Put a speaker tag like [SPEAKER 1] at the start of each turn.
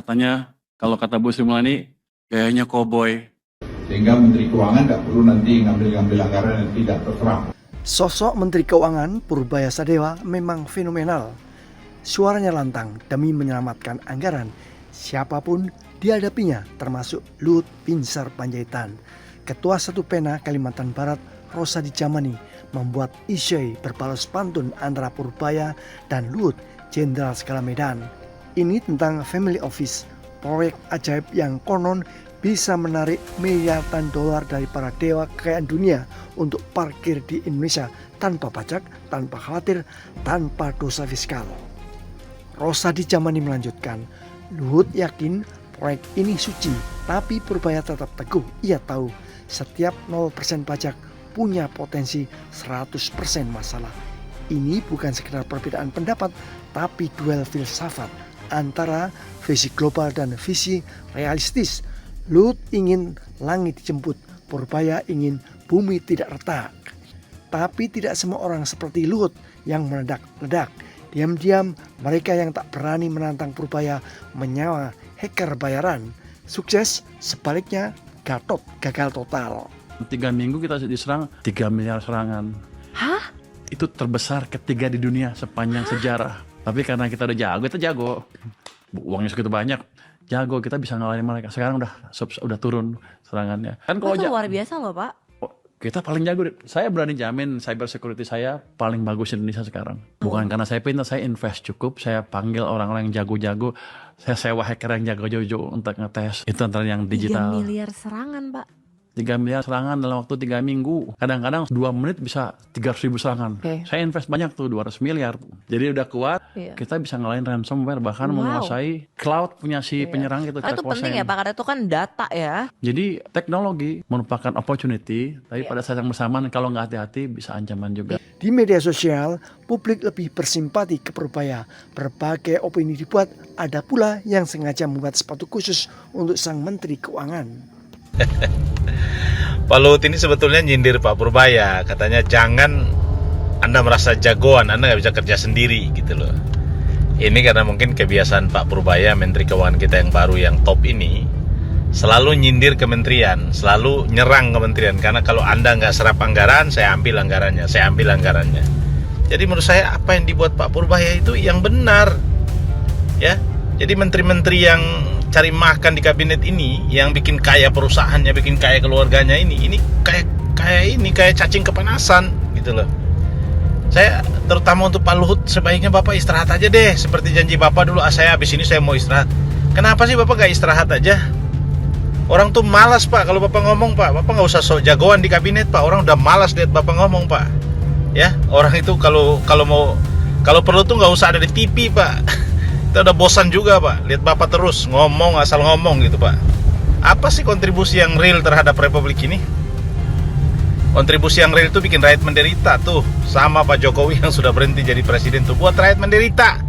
[SPEAKER 1] Katanya kalau kata Bu Sri Mulyani kayaknya koboi.
[SPEAKER 2] Sehingga Menteri Keuangan nggak perlu nanti ngambil anggaran yang tidak terserap.
[SPEAKER 3] Sosok Menteri Keuangan Purbaya Sadewa memang fenomenal. Suaranya lantang demi menyelamatkan anggaran siapapun dihadapinya, termasuk Luhut Binsar Panjaitan. Ketua Satu Pena Kalimantan Barat Rosadi Jamani membuat isyai berbalas pantun antara Purbaya dan Luhut Jenderal Skala Medan. Ini tentang family office, proyek ajaib yang konon bisa menarik miliaran dolar dari para dewa kekayaan dunia untuk parkir di Indonesia tanpa pajak, tanpa khawatir, tanpa dosa fiskal. Rosadi Jamani melanjutkan, Luhut yakin proyek ini suci, tapi Purbaya tetap teguh. Ia tahu setiap 0% pajak punya potensi 100% masalah. Ini bukan sekedar perbedaan pendapat, tapi duel filsafat antara visi global dan visi realistis. Luhut ingin langit dijemput, Purbaya ingin bumi tidak retak. Tapi tidak semua orang seperti Luhut yang meledak-ledak. Diam-diam mereka yang tak berani menantang Purbaya menyawa hacker bayaran. Sukses, sebaliknya Gatot gagal total.
[SPEAKER 1] 3 minggu kita diserang 3 miliar serangan.
[SPEAKER 4] Hah?
[SPEAKER 1] Itu terbesar ketiga di dunia sepanjang sejarah. Tapi karena kita udah jago, kita jago. Uangnya segitu banyak, jago, kita bisa ngalahin mereka. Sekarang udah turun serangannya. Kan kalau
[SPEAKER 4] Itu luar biasa loh Pak.
[SPEAKER 1] kita paling jago. Saya berani jamin cyber security saya paling bagus di Indonesia sekarang. Bukan karena saya pintar, saya invest cukup. Saya panggil orang-orang yang jago-jago. Saya sewa hacker yang jago-jago untuk ngetes. Itu antara yang digital.
[SPEAKER 4] 3 miliar serangan Pak.
[SPEAKER 1] 3 miliar serangan dalam waktu 3 minggu. Kadang-kadang 2 menit bisa 300.000 serangan.
[SPEAKER 4] Oke.
[SPEAKER 1] Saya invest banyak tuh, 200 miliar. Jadi udah kuat,
[SPEAKER 4] Iya.
[SPEAKER 1] kita bisa ngalahin ransomware. Bahkan
[SPEAKER 4] Wow.
[SPEAKER 1] menguasai cloud punya si penyerang itu.
[SPEAKER 4] Karena itu penting ya Pak, karena itu kan data ya.
[SPEAKER 1] Jadi teknologi merupakan opportunity, tapi
[SPEAKER 4] Iya.
[SPEAKER 1] pada saat yang bersamaan kalau nggak hati-hati bisa ancaman juga.
[SPEAKER 3] Di media sosial, publik lebih bersimpati ke Purbaya. Berbagai opini dibuat, ada pula yang sengaja membuat sepatu khusus untuk sang Menteri Keuangan.
[SPEAKER 5] Pak Luhut ini sebetulnya nyindir Pak Purbaya, katanya jangan Anda merasa jagoan, Anda nggak bisa kerja sendiri gitu loh. Ini karena mungkin kebiasaan Pak Purbaya, Menteri Keuangan kita yang baru yang top ini, selalu nyindir kementerian, selalu nyerang kementerian. Karena kalau Anda nggak serap anggaran, saya ambil anggarannya. Jadi menurut saya apa yang dibuat Pak Purbaya itu yang benar, ya. Jadi menteri-menteri yang cari makan di kabinet ini, yang bikin kaya perusahaannya, bikin kaya keluarganya ini kayak cacing kepanasan gitu loh. Saya terutama untuk Pak Luhut, sebaiknya Bapak istirahat aja deh, seperti janji Bapak dulu. Saya habis ini saya mau istirahat. Kenapa sih Bapak gak istirahat aja? Orang tuh malas Pak kalau Bapak ngomong Pak. Bapak gak usah sok jagoan di kabinet Pak. Orang udah malas lihat Bapak ngomong Pak. Ya, orang itu kalau perlu tuh gak usah ada di TV Pak. Kita udah bosan juga Pak, lihat Bapak terus ngomong asal ngomong gitu Pak. Apa sih kontribusi yang real terhadap Republik ini? Kontribusi yang real itu bikin rakyat menderita tuh. Sama Pak Jokowi yang sudah berhenti jadi presiden tuh, buat rakyat menderita.